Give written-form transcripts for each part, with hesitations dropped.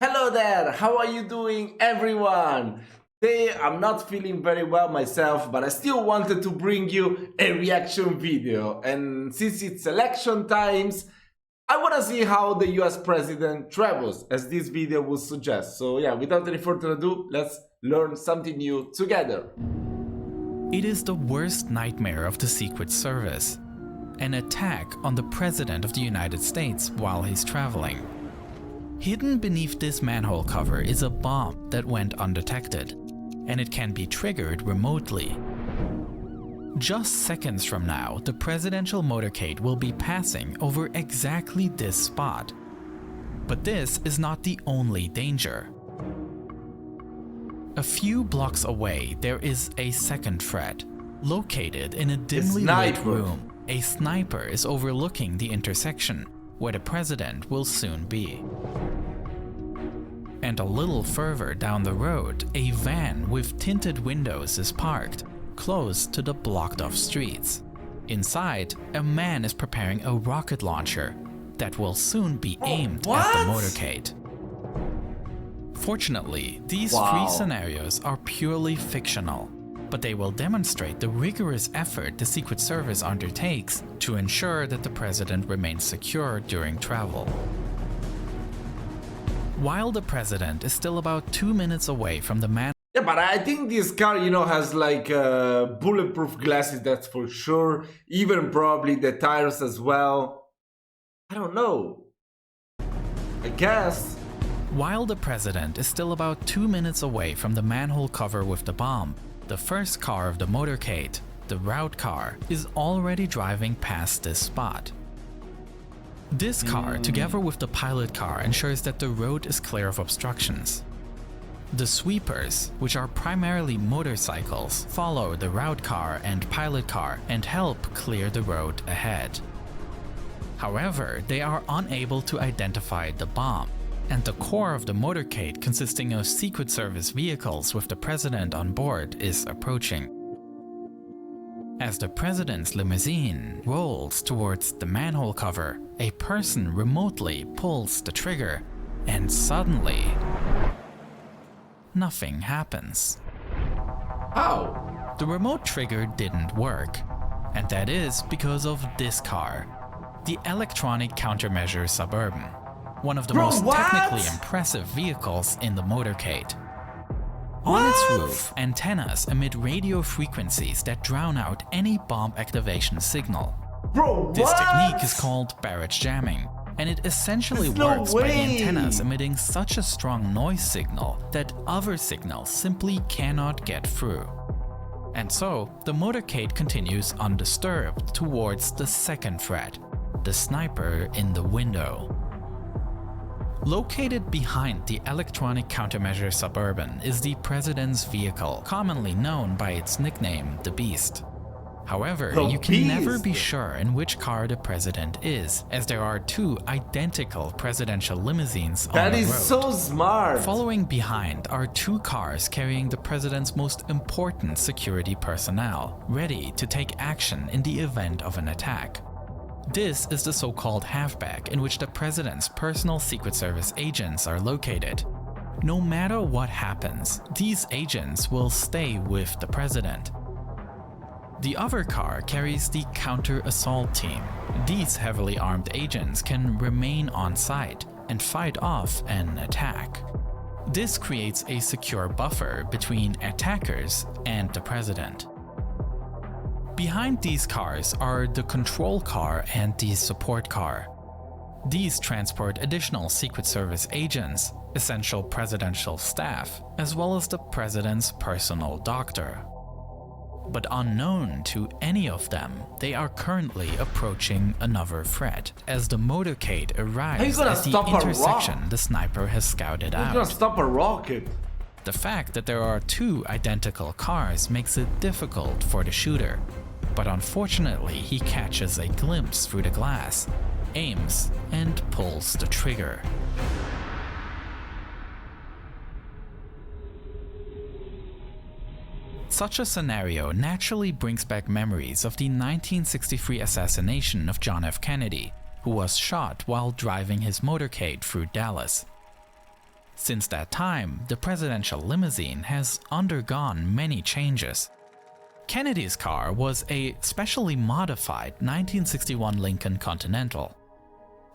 Hello there, how are you doing everyone? Today I'm not feeling very well myself, but I still wanted to bring you a reaction video. And since it's election times, I want to see how the US president travels, as this video would suggest. So yeah, without any further ado, let's learn something new together. It is the worst nightmare of the Secret Service. An attack on the President of the United States while he's traveling. Hidden beneath this manhole cover is a bomb that went undetected, and it can be triggered remotely. Just seconds from now, the presidential motorcade will be passing over exactly this spot. But this is not the only danger. A few blocks away, there is a second threat. Located in a dimly lit room, a sniper is overlooking the intersection, where the president will soon be. And a little further down the road, a van with tinted windows is parked, close to the blocked-off streets. Inside, a man is preparing a rocket launcher that will soon be aimed at the motorcade. Fortunately, these three scenarios are purely fictional, but they will demonstrate the rigorous effort the Secret Service undertakes to ensure that the president remains secure during travel. While the president is still about 2 minutes away from the man. Yeah, but I think this car, has like bulletproof glasses, that's for sure. Even probably the tires as well. I don't know. I guess. While the president is still about 2 minutes away from the manhole cover with the bomb, the first car of the motorcade, the route car, is already driving past this spot. This car, together with the pilot car, ensures that the road is clear of obstructions. The sweepers, which are primarily motorcycles, follow the route car and pilot car and help clear the road ahead. However, they are unable to identify the bomb, and the core of the motorcade, consisting of Secret Service vehicles with the president on board, is approaching. As the president's limousine rolls towards the manhole cover, a person remotely pulls the trigger, and suddenly, nothing happens. How? The remote trigger didn't work, and that is because of this car, the electronic countermeasure Suburban, one of the most technically impressive vehicles in the motorcade. On its roof, antennas emit radio frequencies that drown out any bomb activation signal. This technique is called barrage jamming, and it essentially works by the antennas emitting such a strong noise signal that other signals simply cannot get through. And so, the motorcade continues undisturbed towards the second threat, the sniper in the window. Located behind the electronic countermeasure Suburban is the president's vehicle, commonly known by its nickname, the Beast. However, you can never be sure in which car the president is, as there are two identical presidential limousines on the road. That is so smart! Following behind are two cars carrying the president's most important security personnel, ready to take action in the event of an attack. This is the so-called halfback in which the president's personal Secret Service agents are located. No matter what happens, these agents will stay with the president. The other car carries the counter-assault team. These heavily armed agents can remain on site and fight off an attack. This creates a secure buffer between attackers and the president. Behind these cars are the control car and the support car. These transport additional Secret Service agents, essential presidential staff, as well as the president's personal doctor. But unknown to any of them, they are currently approaching another threat, as the motorcade arrives at the intersection the sniper has scouted out. Who's gonna stop a rocket? The fact that there are two identical cars makes it difficult for the shooter, but unfortunately he catches a glimpse through the glass, aims, and pulls the trigger. Such a scenario naturally brings back memories of the 1963 assassination of John F. Kennedy, who was shot while driving his motorcade through Dallas. Since that time, the presidential limousine has undergone many changes. Kennedy's car was a specially modified 1961 Lincoln Continental.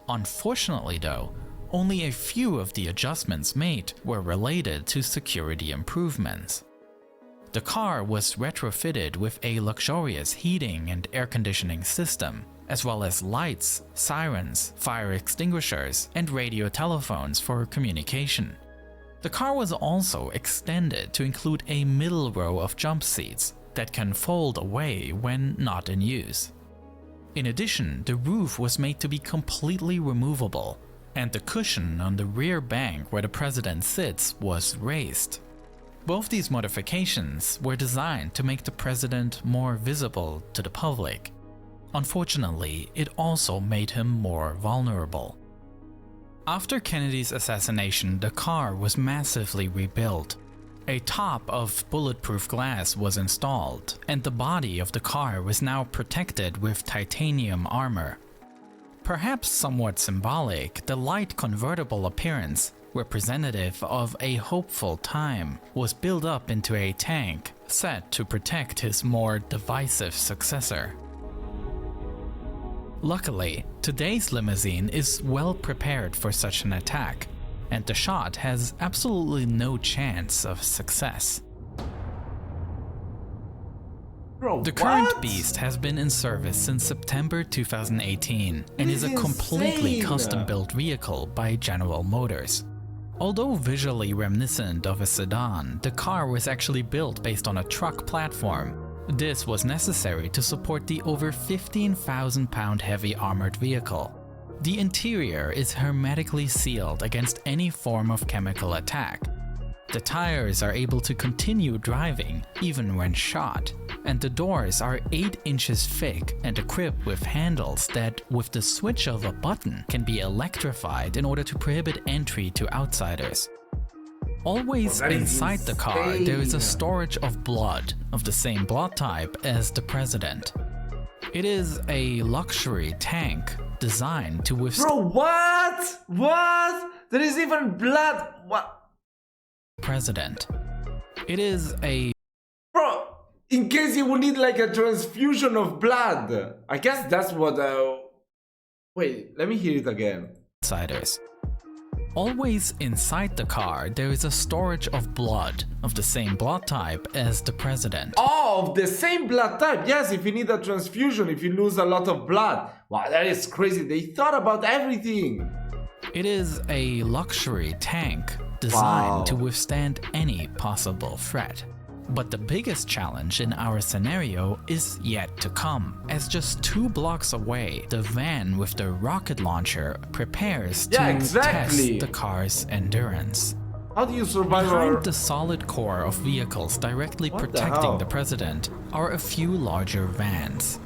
Unfortunately though, only a few of the adjustments made were related to security improvements. The car was retrofitted with a luxurious heating and air conditioning system, as well as lights, sirens, fire extinguishers, and radio telephones for communication. The car was also extended to include a middle row of jump seats that can fold away when not in use. In addition, the roof was made to be completely removable, and the cushion on the rear bank where the president sits was raised. Both these modifications were designed to make the president more visible to the public. Unfortunately, it also made him more vulnerable. After Kennedy's assassination, the car was massively rebuilt. A top of bulletproof glass was installed, and the body of the car was now protected with titanium armor. Perhaps somewhat symbolic, the light convertible appearance, representative of a hopeful time, was built up into a tank set to protect his more divisive successor. Luckily, today's limousine is well prepared for such an attack, and the shot has absolutely no chance of success. Bro, the current what? beast has been in service since September 2018 and is a completely custom-built vehicle by General Motors. Although visually reminiscent of a sedan, the car was actually built based on a truck platform. This was necessary to support the over 15,000-pound heavy armored vehicle. The interior is hermetically sealed against any form of chemical attack. The tires are able to continue driving even when shot, and the doors are 8 inches thick and equipped with handles that, with the switch of a button, can be electrified in order to prohibit entry to outsiders. Always inside the car, there is a storage of blood of the same blood type as the president. It is a luxury tank designed to withstand— Bro, what? What? There is even blood. What? President. It is a— Bro, in case you would need like a transfusion of blood. I guess that's what Wait, let me hear it again. Outsiders. Always inside the car, there is a storage of blood of the same blood type as the president. Oh, of the same blood type. Yes, if you need a transfusion, if you lose a lot of blood. Wow, that is crazy. They thought about everything. It is a luxury tank designed to withstand any possible threat. But the biggest challenge in our scenario is yet to come, as just 2 blocks away, the van with the rocket launcher prepares to test the car's endurance. How do you survive? Behind the solid core of vehicles directly protecting the president are a few larger vans.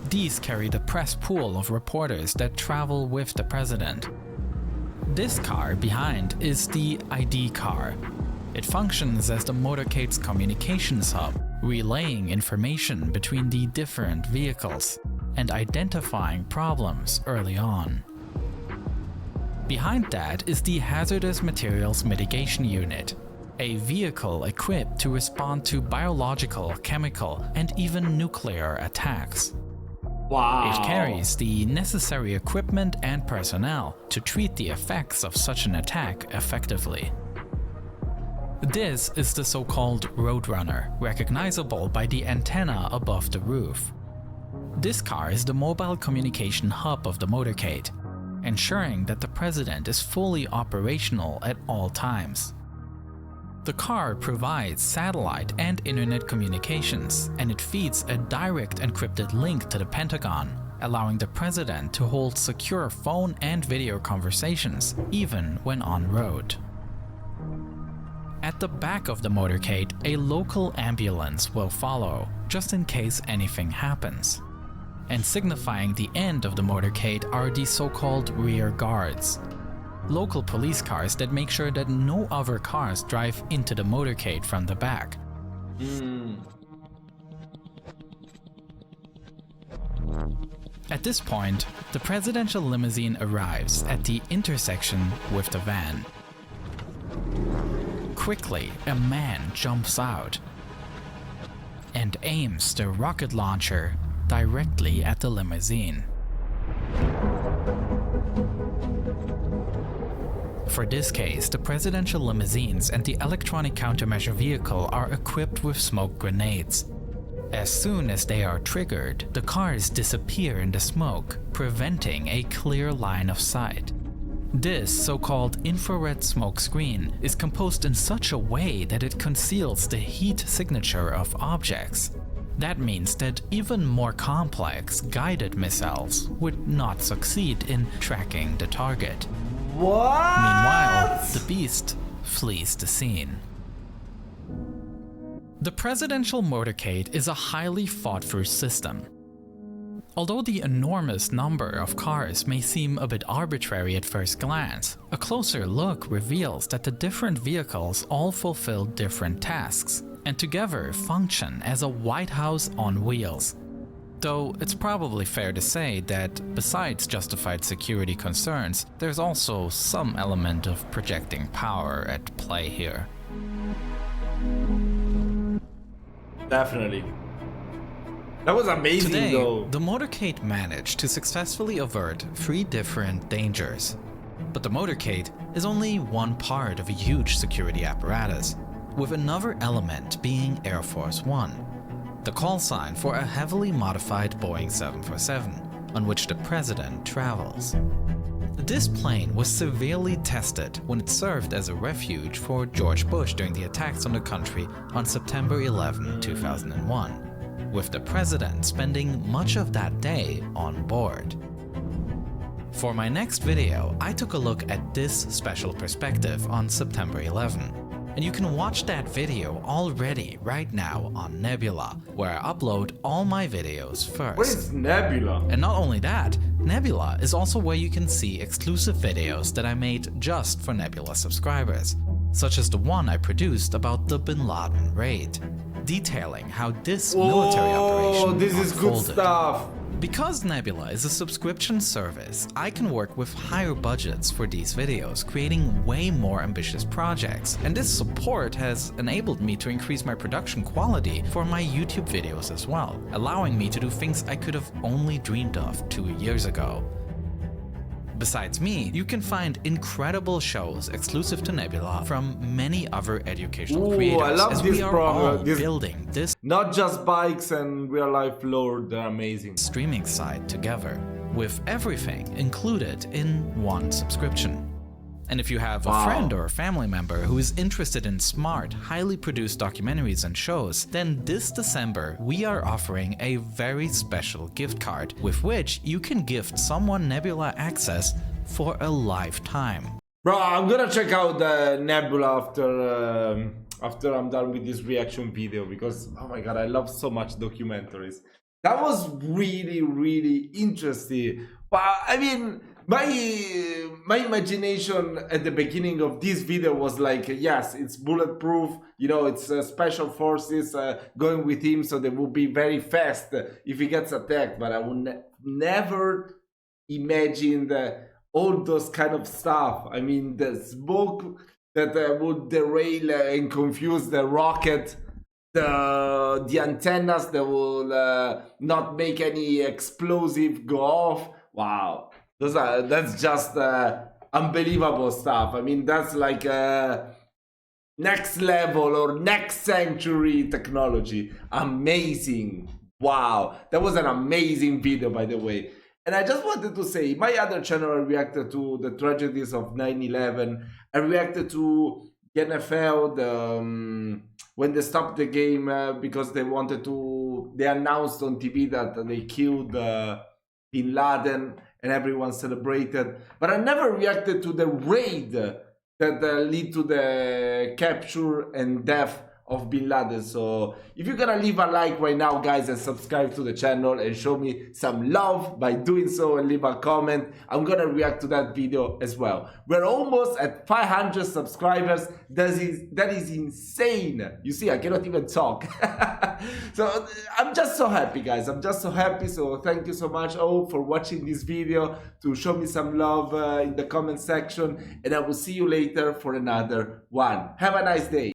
These carry the press pool of reporters that travel with the president. This car behind is the ID car. It functions as the motorcade's communications hub, relaying information between the different vehicles and identifying problems early on. Behind that is the Hazardous Materials Mitigation Unit, a vehicle equipped to respond to biological, chemical, and even nuclear attacks. Wow. It carries the necessary equipment and personnel to treat the effects of such an attack effectively. This is the so-called Roadrunner, recognizable by the antenna above the roof. This car is the mobile communication hub of the motorcade, ensuring that the president is fully operational at all times. The car provides satellite and internet communications, and it feeds a direct encrypted link to the Pentagon, allowing the president to hold secure phone and video conversations even when en route. At the back of the motorcade, a local ambulance will follow, just in case anything happens. And signifying the end of the motorcade are the so-called rear guards, local police cars that make sure that no other cars drive into the motorcade from the back. At this point, the presidential limousine arrives at the intersection with the van. Quickly, a man jumps out and aims the rocket launcher directly at the limousine. For this case, the presidential limousines and the electronic countermeasure vehicle are equipped with smoke grenades. As soon as they are triggered, the cars disappear in the smoke, preventing a clear line of sight. This so-called infrared smoke screen is composed in such a way that it conceals the heat signature of objects. That means that even more complex guided missiles would not succeed in tracking the target. What? Meanwhile, the beast flees the scene. The presidential motorcade is a highly thought-through system. Although the enormous number of cars may seem a bit arbitrary at first glance, a closer look reveals that the different vehicles all fulfill different tasks and together function as a White House on wheels. Though it's probably fair to say that besides justified security concerns, there's also some element of projecting power at play here. Definitely. That was amazing. Today, though. the motorcade managed to successfully avert 3 different dangers. But the motorcade is only one part of a huge security apparatus, with another element being Air Force One, the call sign for a heavily modified Boeing 747, on which the president travels. This plane was severely tested when it served as a refuge for George Bush during the attacks on the country on September 11, 2001, with the president spending much of that day on board. For my next video, I took a look at this special perspective on September 11. And you can watch that video already right now on Nebula, where I upload all my videos first. What is Nebula? And not only that, Nebula is also where you can see exclusive videos that I made just for Nebula subscribers, such as the one I produced about the Bin Laden raid, detailing how this military operation this is good unfolded. stuff. Because Nebula is a subscription service, I can work with higher budgets for these videos, creating way more ambitious projects. And this support has enabled me to increase my production quality for my YouTube videos as well, allowing me to do things I could have only dreamed of 2 years ago. Besides me, you can find incredible shows exclusive to Nebula from many other educational creators, I love as this we are program. all building this Not just bikes and real life lore, they're amazing. streaming site together, with everything included in one subscription. And if you have a friend or a family member who is interested in smart, highly produced documentaries and shows, then this December we are offering a very special gift card with which you can gift someone Nebula access for a lifetime. Bro, I'm gonna check out the Nebula after I'm done with this reaction video, because oh my god, I love so much documentaries. That was really, really interesting. But I mean, my imagination at the beginning of this video was like, yes, it's bulletproof, you know, it's special forces going with him, so they will be very fast if he gets attacked. But I would never imagine all those kind of stuff. I mean, the smoke that would derail and confuse the rocket, the antennas that will not make any explosive go off. Wow. That's just unbelievable stuff. I mean, that's like next level or next century technology. Amazing. Wow. That was an amazing video, by the way. And I just wanted to say, my other channel, I reacted to the tragedies of 9/11. I reacted to the NFL, when they stopped the game because they announced on TV that they killed Bin Laden, and everyone celebrated. But I never reacted to the raid that led to the capture and death of Bin Laden. So if you're gonna leave a like right now, guys, and subscribe to the channel and show me some love by doing so and leave a comment, I'm gonna react to that video as well. We're almost at 500 subscribers. That is insane. You see, I cannot even talk. So I'm just so happy, guys. I'm just so happy. So thank you so much all for watching this video, to show me some love in the comment section, and I will see you later for another one. Have a nice day.